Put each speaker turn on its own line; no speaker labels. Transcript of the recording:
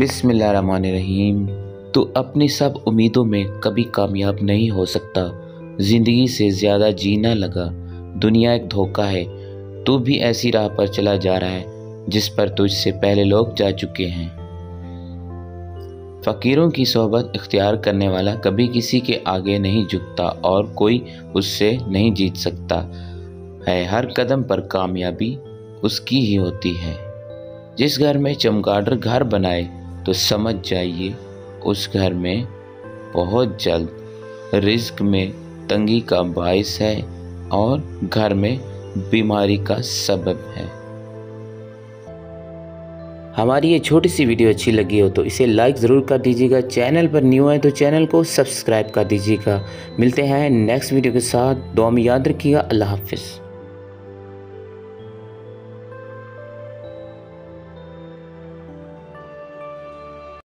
बिस्मिल्लाहिर्रहमानिर्रहीम। तो अपनी सब उम्मीदों में कभी कामयाब नहीं हो सकता। ज़िंदगी से ज़्यादा जीना लगा। दुनिया एक धोखा है। तू भी ऐसी राह पर चला जा रहा है जिस पर तुझसे पहले लोग जा चुके हैं। फ़कीरों की सोहबत इख्तियार करने वाला कभी किसी के आगे नहीं झुकता और कोई उससे नहीं जीत सकता है। हर कदम पर कामयाबी उसकी ही होती है। जिस घर में चमगादड़ घर बनाए तो समझ जाइए उस घर में बहुत जल्द रिज़्क में तंगी का बाइस है और घर में बीमारी का सबब है। हमारी ये छोटी सी वीडियो अच्छी लगी हो तो इसे लाइक ज़रूर कर दीजिएगा। चैनल पर न्यू है तो चैनल को सब्सक्राइब कर दीजिएगा। मिलते हैं नेक्स्ट वीडियो के साथ। दुआ में याद रखिएगा। अल्लाह हाफ़िज़।